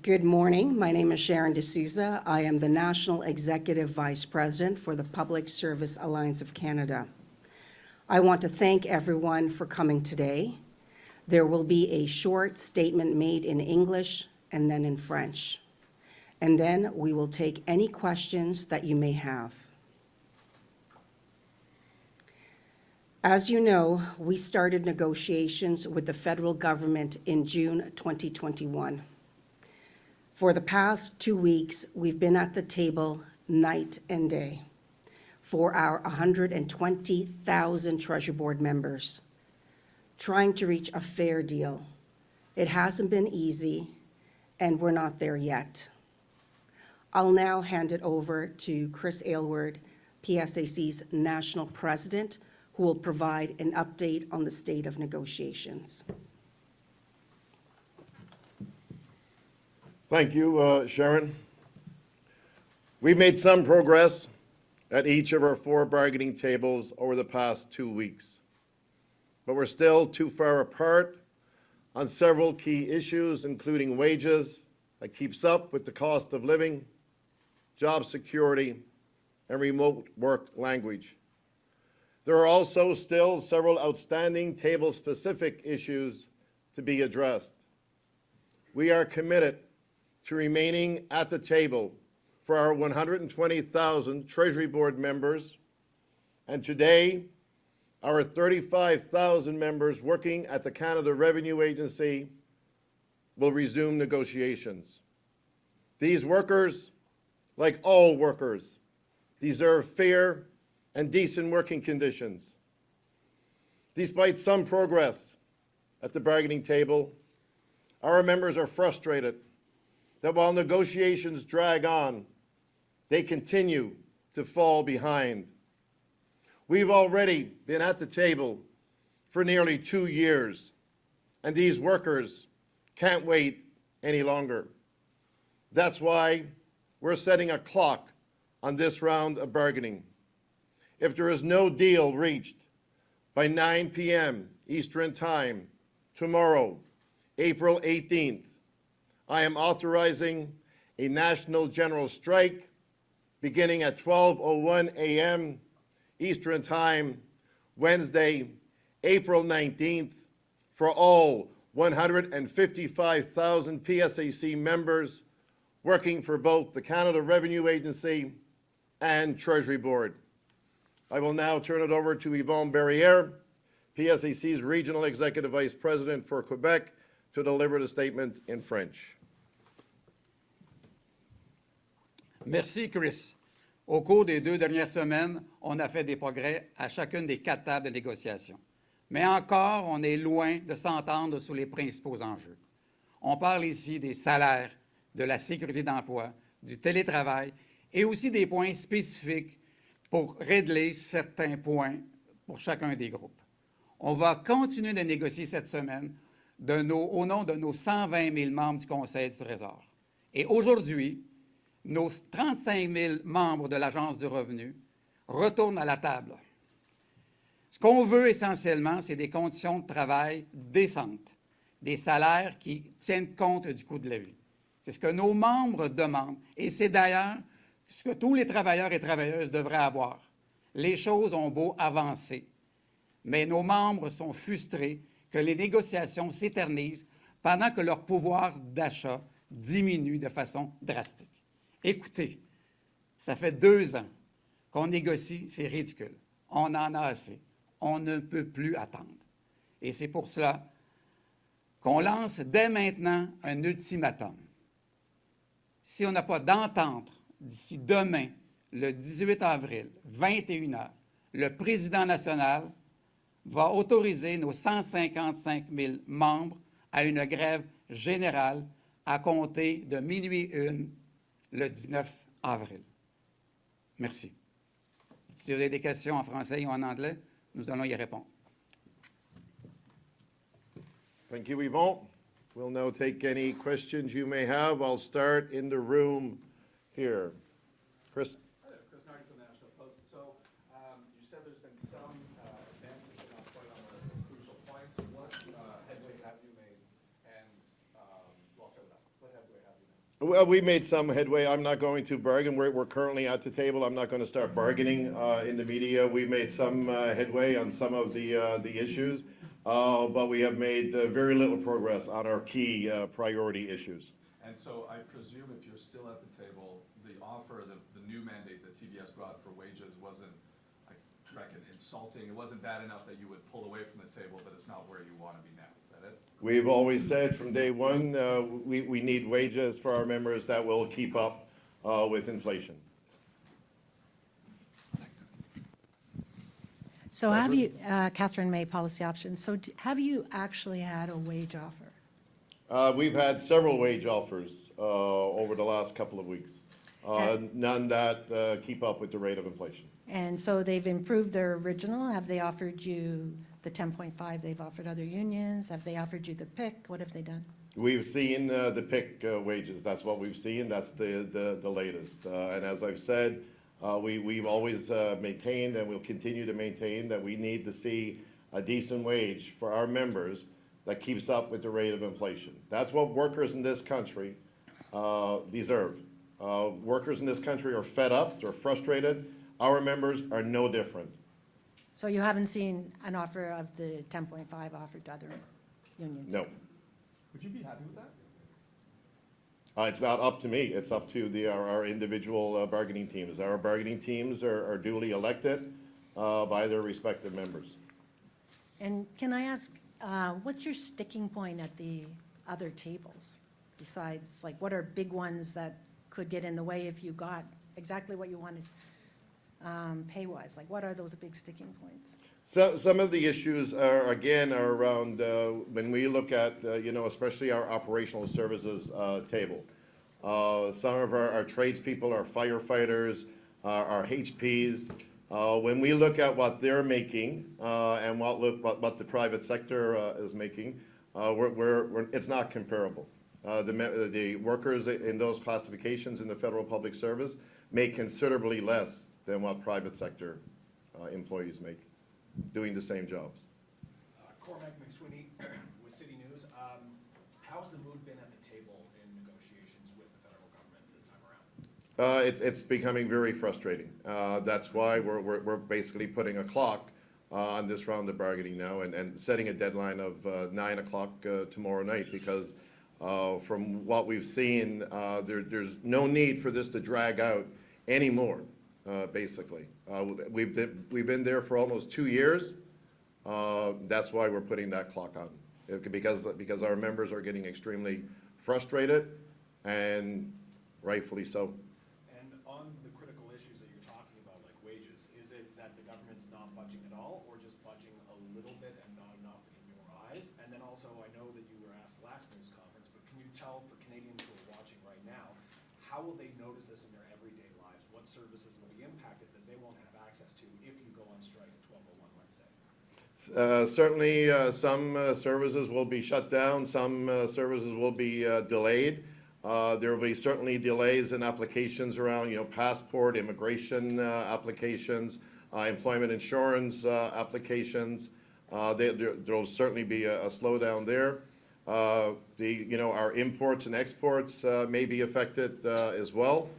Good morning. My name is Sharon DeSousa. I am the National Executive Vice President for the Public Service Alliance of Canada. I want to thank everyone for coming today. There will be a short statement made in English and then in French. And then we will take any questions that you may have. As you know, we started negotiations with the federal government in June 2021. For the past 2 weeks, we've been at the table night and day for our 120,000 Treasury Board members, trying to reach a fair deal. It hasn't been easy, and we're not there yet. I'll now hand it over to Chris Aylward, PSAC's National President, who will provide an update on the state of negotiations. Thank you, Sharon. We've made some progress at each of our 4 bargaining tables over the past 2 weeks, but we're still too far apart on several key issues, including wages that keeps up with the cost of living, job security, and remote work language. There are also still several outstanding table-specific issues to be addressed. We are committed to remaining at the table for our 120,000 Treasury Board members, and today, our 35,000 members working at the Canada Revenue Agency will resume negotiations. These workers, like all workers, deserve fair and decent working conditions. Despite some progress at the bargaining table, our members are frustrated that while negotiations drag on, they continue to fall behind. We've already been at the table for nearly 2 years, and these workers can't wait any longer. That's why we're setting a clock on this round of bargaining. If there is no deal reached by 9 p.m. Eastern Time tomorrow, April 18th, I am authorizing a national general strike beginning at 12:01 a.m. Eastern Time, Wednesday, April 19th, for all 155,000 PSAC members working for both the Canada Revenue Agency and Treasury Board. I will now turn it over to Yvon Barrière, PSAC's Regional Executive Vice President for Quebec, to deliver the statement in French. Merci, Chris. Au cours des 2 dernières semaines, on a fait des progrès à chacune des 4 tables de négociation. Mais encore, on est loin de s'entendre sur les principaux enjeux. On parle ici des salaires, de la sécurité d'emploi, du télétravail et aussi des points spécifiques pour régler certains points pour chacun des groupes. On va continuer de négocier cette semaine au nom de nos 120 000 membres du Conseil du Trésor. Et aujourd'hui, nos 35 000 membres de l'Agence du revenu retournent à la table. Ce qu'on veut essentiellement, c'est des conditions de travail décentes, des salaires qui tiennent compte du coût de la vie. C'est ce que nos membres demandent et c'est d'ailleurs ce que tous les travailleurs et travailleuses devraient avoir. Les choses ont beau avancer, mais nos membres sont frustrés que les négociations s'éternisent pendant que leur pouvoir d'achat diminue de façon drastique. Écoutez, ça fait 2 ans qu'on négocie, c'est ridicule. On en a assez. On ne peut plus attendre. Et c'est pour cela qu'on lance dès maintenant un ultimatum. Si on n'a pas d'entente d'ici demain, le 18 avril, 21 h, le président national va autoriser nos 155 000 membres à une grève générale à compter de minuit 1 le 19 avril. Merci. Si vous avez des questions en français ou en anglais, nous allons y répondre. Thank you, Yvon. We'll now take any questions you may have. I'll start in the room here. Chris. Hi there, Chris Aylward from the National Post. So you said there's been some advances, but not quite on the crucial points. What headway have you made? And well, I'll start with that. What headway have you made? Well, we made some headway. I'm not going to bargain. We're currently at the table. I'm not going to start bargaining in the media. We made some headway on some of the issues, but we have made very little progress on our key priority issues. And so I presume if you're still at the table, the offer, the new mandate that TBS brought for wages wasn't, I reckon, insulting. It wasn't bad enough that you would pull away from the table, but it's not where you want to be now. Is that it? We've always said from day one, we need wages for our members that will keep up with inflation. So have you, Catherine May, Policy Options, so have you actually had a wage offer? We've had several wage offers over the last couple of weeks. None that keep up with the rate of inflation. And so they've improved their original? Have they offered you the 10.5 they've offered other unions? Have they offered you the PIC? What have they done? We've seen the PIC wages. That's what we've seen. That's the latest. And as I've said, we've always maintained and will continue to maintain that we need to see a decent wage for our members that keeps up with the rate of inflation. That's what workers in this country deserve. Workers in this country are fed up, they're frustrated. Our members are no different. So you haven't seen an offer of the 10.5 offered to other unions? No. Would you be happy with that? It's not up to me. It's up to our individual bargaining teams. Our bargaining teams are duly elected by their respective members. And can I ask, what's your sticking point at the other tables? Besides, like, what are big ones that could get in the way if you got exactly what you wanted pay-wise? Like, what are those big sticking points? So, some of the issues are around when we look at, especially our operational services table. Some of our tradespeople, our firefighters, our HPs, when we look at what they're making and what the private sector is making, it's not comparable. The workers in those classifications in the federal public service make considerably less than what private sector employees make, doing the same jobs. Cormac McSweeney with City News. How has the mood been at the table in negotiations with the federal government this time around? It's becoming very frustrating. That's why we're basically putting a clock on this round of bargaining now and setting a deadline of 9 o'clock tomorrow night, because from what we've seen, there's no need for this to drag out anymore, basically. We've been there for almost 2 years. That's why we're putting that clock on, because our members are getting extremely frustrated, and rightfully so. And on the critical issues that you're talking about, like wages, is it that the government's not budging at all, or just budging a little bit and not enough in your eyes? And then also, I know that you were asked last news conference, but can you tell for Canadians who are watching right now, how will they notice this in their everyday lives? What services will be impacted that they won't have access to if you go on strike at 12:01 Wednesday? Certainly, some services will be shut down, some services will be delayed. There will be certainly delays in applications around, passport, immigration applications, employment insurance applications. There'll certainly be a slowdown there. Our imports and exports may be affected as well.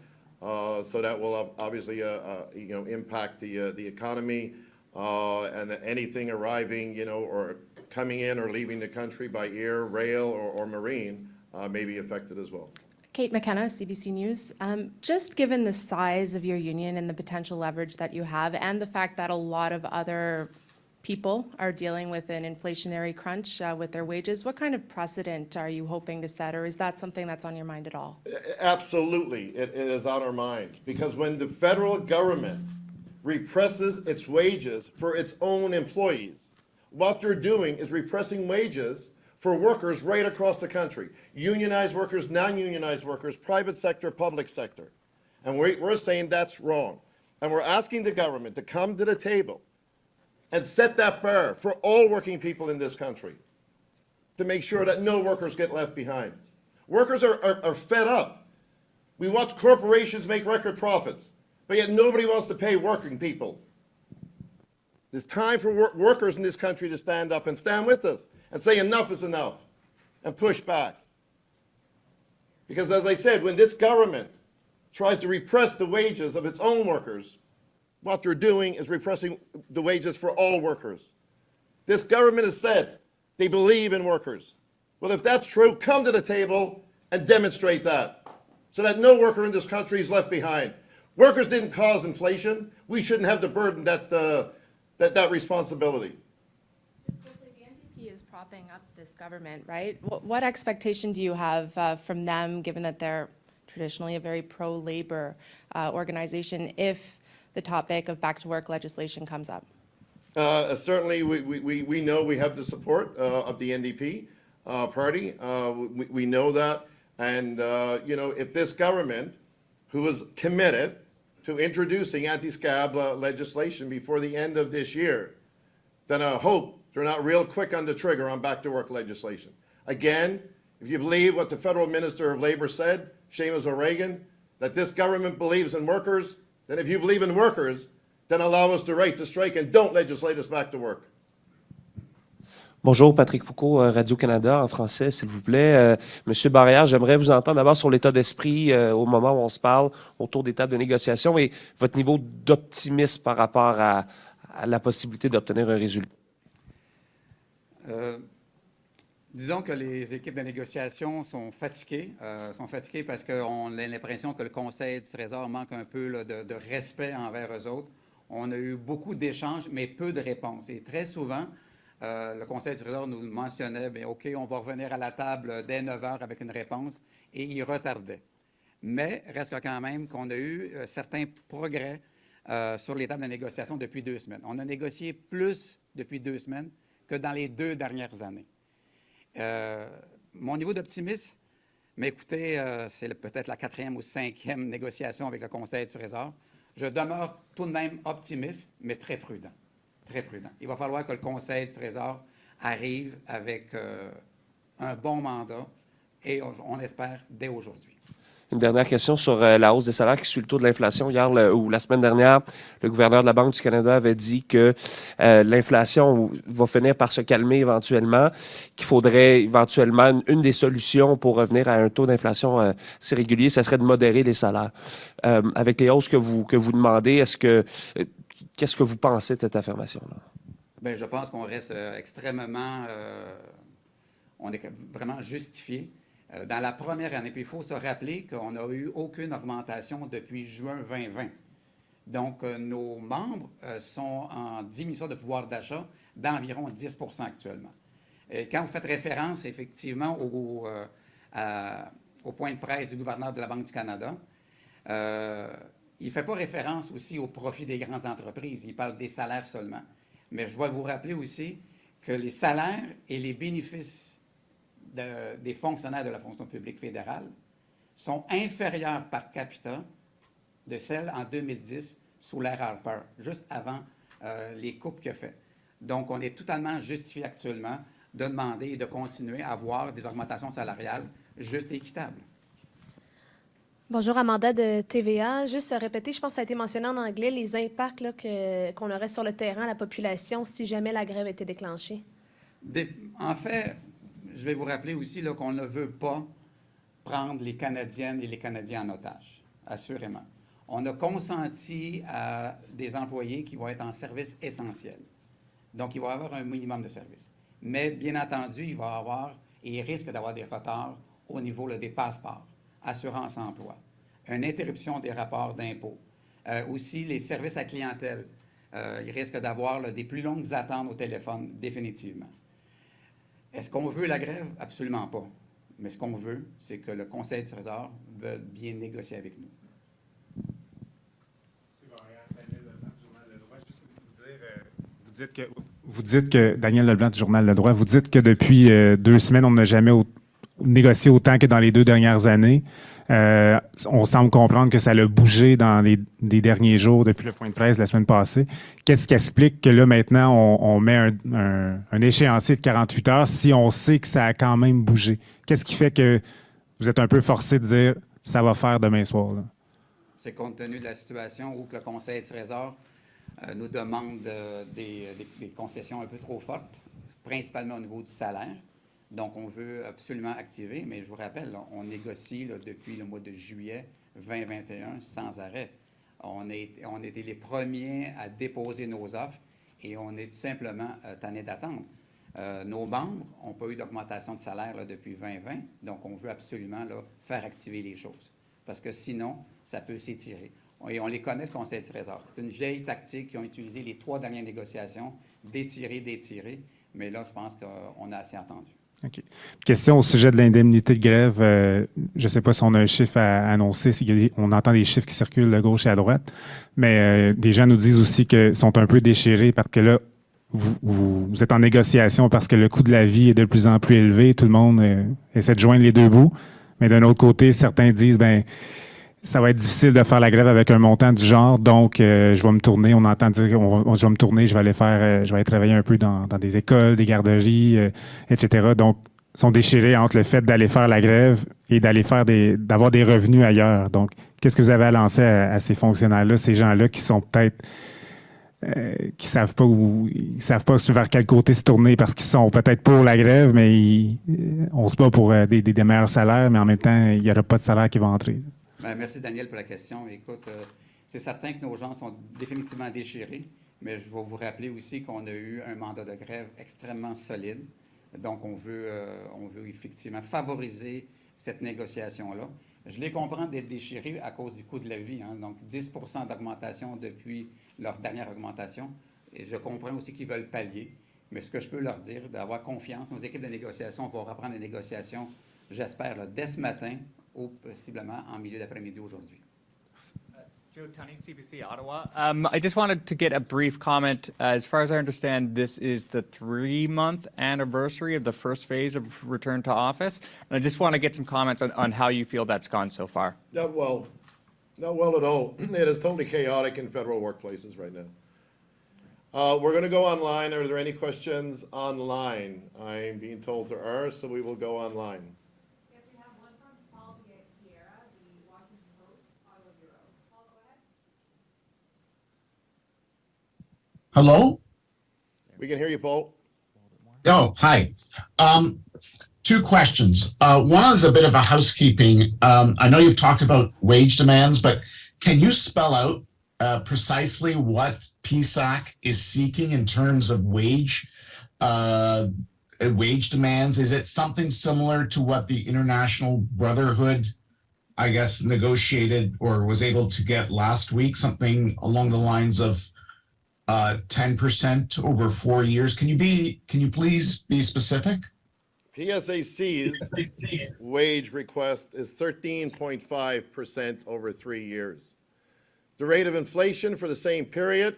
So that will obviously, impact the economy. And anything arriving, or coming in or leaving the country by air, rail, or marine may be affected as well. Kate McKenna, CBC News. Just given the size of your union and the potential leverage that you have, and the fact that a lot of other people are dealing with an inflationary crunch with their wages, what kind of precedent are you hoping to set, or is that something that's on your mind at all? Absolutely, it is on our mind, because when the federal government represses its wages for its own employees, what they're doing is repressing wages for workers right across the country. Unionized workers, non-unionized workers, private sector, public sector. And we're saying that's wrong. And we're asking the government to come to the table and set that bar for all working people in this country to make sure that no workers get left behind. Workers are fed up. We watch corporations make record profits, but yet nobody wants to pay working people. It's time for workers in this country to stand up and stand with us and say enough is enough and push back. Because as I said, when this government tries to repress the wages of its own workers, what they're doing is repressing the wages for all workers. This government has said they believe in workers. Well, if that's true, come to the table and demonstrate that so that no worker in this country is left behind. Workers didn't cause inflation. We shouldn't have to burden that responsibility. The NDP is propping up this government, right? What expectation do you have from them, given that they're traditionally a very pro-labor organization, if the topic of back-to-work legislation comes up? Certainly, we know we have the support of the NDP party. We know that. And, you know, if this government, who is committed to introducing anti-scab legislation before the end of this year, then I hope they're not real quick on the trigger on back-to-work legislation. Again, if you believe what the federal minister of labor said, Seamus O'Regan, that this government believes in workers, then if you believe in workers, then allow us the right to strike and don't legislate us back to work. Bonjour, Patrick Foucault, Radio-Canada, en français, s'il vous plaît. Monsieur Barrière, j'aimerais vous entendre d'abord sur l'état d'esprit au moment où on se parle autour des tables de négociation et votre niveau d'optimisme par rapport à la possibilité d'obtenir un résultat. Disons que les équipes de négociation sont fatiguées parce qu'on a l'impression que le Conseil du Trésor manque un peu là, de respect envers eux autres. On a eu beaucoup d'échanges, mais peu de réponses. Et très souvent, le Conseil du Trésor nous mentionnait, bien, OK, on va revenir à la table dès 9 heures avec une réponse, et il retardait. Mais reste quand même qu'on a eu certains progrès sur les tables de négociation depuis 2 semaines. On a négocié plus depuis 2 semaines que dans les 2 dernières années. Mon niveau d'optimisme, mais écoutez, c'est peut-être la 4e ou 5e négociation avec le Conseil du Trésor. Je demeure tout de même optimiste, mais très prudent. Très prudent. Il va falloir que le Conseil du Trésor arrive avec un bon mandat et on espère dès aujourd'hui. Une dernière question sur la hausse des salaires qui suit le taux de l'inflation. Hier ou la semaine dernière, le gouverneur de la Banque du Canada avait dit que l'inflation va finir par se calmer éventuellement, qu'il faudrait éventuellement une des solutions pour revenir à un taux d'inflation assez régulier, ce serait de modérer les salaires. Avec les hausses que vous demandez, qu'est-ce que vous pensez de cette affirmation-là? Bien, je pense qu'on reste extrêmement... on est vraiment justifié. Dans la première année, puis il faut se rappeler qu'on n'a eu aucune augmentation depuis juin 2020. Donc, nos membres sont en diminution de pouvoir d'achat d'environ 10 % actuellement. Et quand vous faites référence, effectivement, au point de presse du gouverneur de la Banque du Canada, il ne fait pas référence aussi au profit des grandes entreprises. Il parle des salaires seulement. Mais je dois vous rappeler aussi que les salaires et les bénéfices des fonctionnaires de la fonction publique fédérale sont inférieurs par capita de celles en 2010 sous l'ère Harper, juste avant les coupes qu'il a fait. Donc, on est totalement justifié actuellement de demander et de continuer à avoir des augmentations salariales justes et équitables. Bonjour, Amanda de TVA. Juste répéter, je pense que ça a été mentionné en anglais, les impacts qu'on aurait sur le terrain, la population, si jamais la grève était déclenchée. En fait, je vais vous rappeler aussi qu'on ne veut pas prendre les Canadiennes et les Canadiens en otage, assurément. On a consenti à des employés qui vont être en service essentiel. Donc, il va y avoir un minimum de service. Mais, bien entendu, il va y avoir, et il risque d'avoir des retards au niveau des passeports, assurance-emploi, une interruption des rapports d'impôts, aussi les services à clientèle. Il risque d'avoir des plus longues attentes au téléphone, définitivement. Est-ce qu'on veut la grève? Absolument pas. Mais ce qu'on veut, c'est que le Conseil du Trésor veuille bien négocier avec nous. Vous dites que, Daniel Leblanc du Journal Le Droit, vous dites que depuis 2 semaines, on n'a jamais négocié autant que dans les 2 dernières années. On semble comprendre que ça a bougé dans les derniers jours depuis le point de presse la semaine passée. Qu'est-ce qui explique que là, maintenant, on met un échéancier de 48 heures si on sait que ça a quand même bougé? Qu'est-ce qui fait que vous êtes un peu forcé de dire « ça va faire demain soir » là? C'est compte tenu de la situation où le Conseil du Trésor nous demande des concessions un peu trop fortes, principalement au niveau du salaire. Donc, on veut absolument activer, mais je vous rappelle, là, on négocie là, depuis le mois de juillet 2021 sans arrêt. On était les premiers à déposer nos offres et on est tout simplement tannés d'attendre. Nos membres n'ont pas eu d'augmentation de salaire là, depuis 2020, donc on veut absolument là, faire activer les choses. Parce que sinon, ça peut s'étirer. Et on les connaît, le Conseil du Trésor. C'est une vieille tactique qu'ils ont utilisée les 3 dernières négociations, d'étirer, mais là, je pense qu'on a assez entendu. OK. Question au sujet de l'indemnité de grève. Je ne sais pas si on a un chiffre à annoncer. On entend des chiffres qui circulent de gauche et à droite, mais des gens nous disent aussi qu'ils sont un peu déchirés parce que là, vous êtes en négociation parce que le coût de la vie est de plus en plus élevé. Tout le monde essaie de joindre les deux bouts. Mais d'un autre côté, certains disent, ben ça va être difficile de faire la grève avec un montant du genre, donc je vais me tourner. On entend dire, je vais me tourner, je vais aller travailler un peu dans des écoles, des garderies, etc. Donc, ils sont déchirés entre le fait d'aller faire la grève et d'avoir des revenus ailleurs. Donc, qu'est-ce que vous avez à lancer à ces fonctionnaires-là, ces gens-là qui sont peut-être qui savent pas vers quel côté se tourner parce qu'ils sont peut-être pour la grève, mais on se bat pour des meilleurs salaires, mais en même temps, il n'y aura pas de salaire qui va entrer. Bien, merci Daniel pour la question. Écoute, c'est certain que nos gens sont définitivement déchirés, mais je vais vous rappeler aussi qu'on a eu un mandat de grève extrêmement solide. Donc, on veut effectivement favoriser cette négociation-là. Je les comprends d'être déchirés à cause du coût de la vie. Hein. Donc, 10 d'augmentation depuis leur dernière augmentation. Et je comprends aussi qu'ils veulent pallier. Mais ce que je peux leur dire, d'avoir confiance, nos équipes de négociation vont reprendre les négociations, j'espère, là, dès ce matin ou possiblement en milieu d'après-midi aujourd'hui. Joe Tunney, CBC Ottawa. I just wanted to get a brief comment. As far as I understand, this is the 3-month anniversary of the first phase of return to office. And I just want to get some comments on how you feel that's gone so far. Not well at all. It is totally chaotic in federal workplaces right now. We're going to go online. Are there any questions online? I'm being told there are, so we will go online. Yes, we have one from Paul Barrière, the Washington Post, Ottawa Bureau. Paul, go ahead. Hello? We can hear you, Paul. Oh, hi. Two questions. One is a bit of a housekeeping. I know you've talked about wage demands, but can you spell out precisely what PSAC is seeking in terms of wage demands? Is it something similar to what the International Brotherhood, I guess, negotiated or was able to get last week? Something along the lines of 10% over 4 years. Can you please be specific? PSAC's wage request is 13.5% over 3 years. The rate of inflation for the same period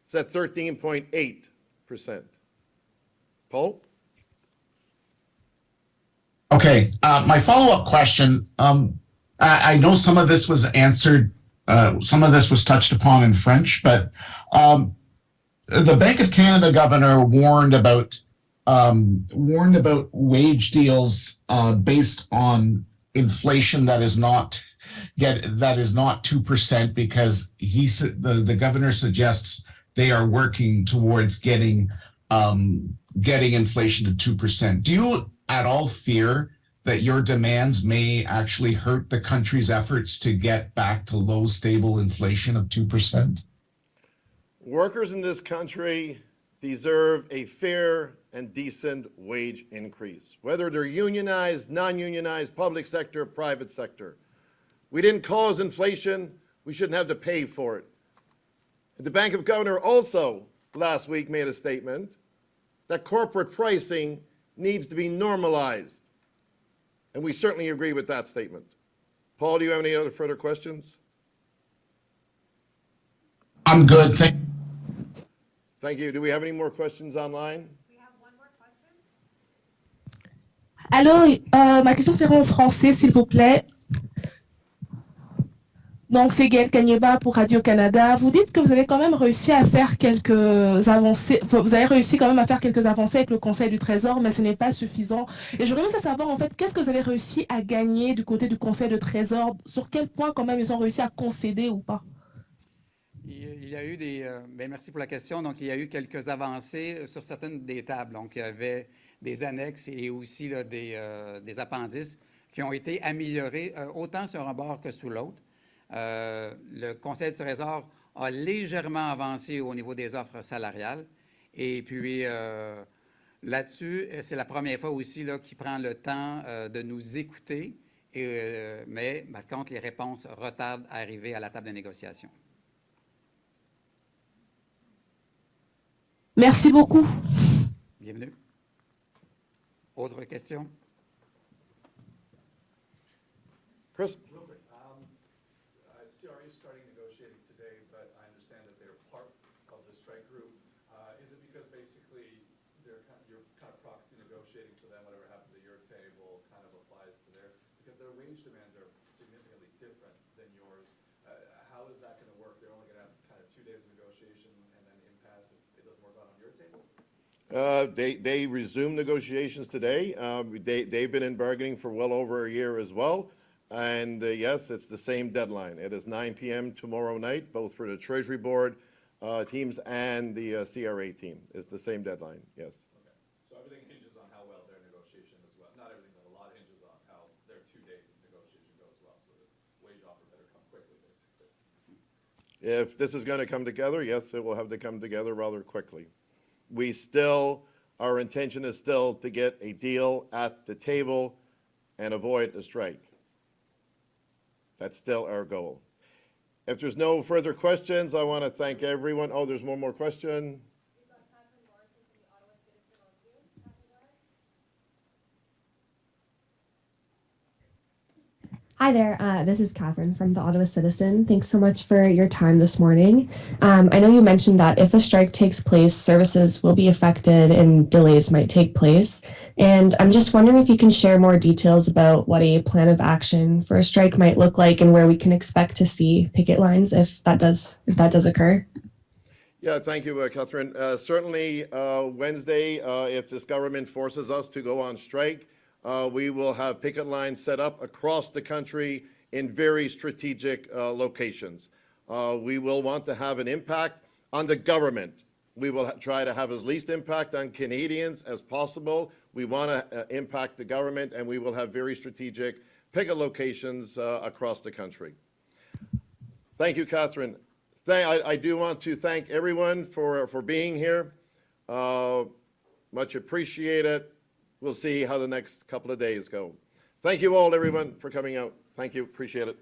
is at 13.8%. Paul? Okay, my follow-up question, I know some of this was answered, some of this was touched upon in French, but the Bank of Canada governor warned about wage deals based on inflation that is not 2%, because the governor suggests they are working towards getting inflation to 2%. Do you at all fear that your demands may actually hurt the country's efforts to get back to low, stable inflation of 2%? Workers in this country deserve a fair and decent wage increase, whether they're unionized, non-unionized, public sector, private sector. We didn't cause inflation. We shouldn't have to pay for it. The Bank of Governor also last week made a statement that corporate pricing needs to be normalized. And we certainly agree with that statement. Paul, do you have any other further questions? I'm good. Thank you. Do we have any more questions online? We have one more question. Alors, ma question sera en français, s'il vous plaît. Donc, c'est Gaëlle Cagneba pour Radio-Canada. Vous dites que vous avez quand même réussi à faire quelques avancées, vous avez réussi quand même à faire quelques avancées avec le Conseil du Trésor, mais ce n'est pas suffisant. Et j'aurais aimé savoir, en fait, qu'est-ce que vous avez réussi à gagner du côté du Conseil du Trésor? Sur quel point, quand même, ils ont réussi à concéder ou pas? Il y a eu merci pour la question. Donc, il y a eu quelques avancées sur certaines des tables. Donc, il y avait des annexes et aussi là, des appendices qui ont été améliorés autant sur un bord que sur l'autre. Le Conseil du Trésor a légèrement avancé au niveau des offres salariales. Et puis, là-dessus, c'est la première fois aussi là, qu'il prend le temps de nous écouter, mais par contre, les réponses retardent à arriver à la table de négociation. Merci beaucoup. Bienvenue. Autre question? Chris? Real quick, CRA is starting negotiating today, but I understand that they're part of the strike group. Is it because basically you're kind of proxy negotiating for them, whatever happens at your table kind of applies to theirs? Because their wage demands are significantly different than yours. How is that going to work? They're only going to have kind of 2 days of negotiation and then impasse if it doesn't work out on your table? They resumed negotiations today. They've been in bargaining for well over a year as well. And yes, it's the same deadline. It is 9 p.m. tomorrow night, both for the Treasury Board teams and the CRA team. It's the same deadline, yes. Okay. So everything hinges on how well their negotiation goes well. Not everything, but a lot hinges on how their 2 days of negotiation goes well. So the wage offer better come quickly, basically. If this is going to come together, yes, it will have to come together rather quickly. Our intention is still to get a deal at the table and avoid a strike. That's still our goal. If there's no further questions, I want to thank everyone. Oh, there's one more question. Hi there, this is Catherine from the Ottawa Citizen. Thanks so much for your time this morning. I know you mentioned that if a strike takes place, services will be affected and delays might take place. And I'm just wondering if you can share more details about what a plan of action for a strike might look like and where we can expect to see picket lines if that does occur. Yeah, thank you, Catherine. Certainly, Wednesday, if this government forces us to go on strike, we will have picket lines set up across the country in very strategic locations. We will want to have an impact on the government. We will try to have as least impact on Canadians as possible. We want to impact the government, and we will have very strategic picket locations across the country. Thank you, Catherine. I do want to thank everyone for being here. Much appreciated. We'll see how the next couple of days go. Thank you all, everyone, for coming out. Thank you. Appreciate it.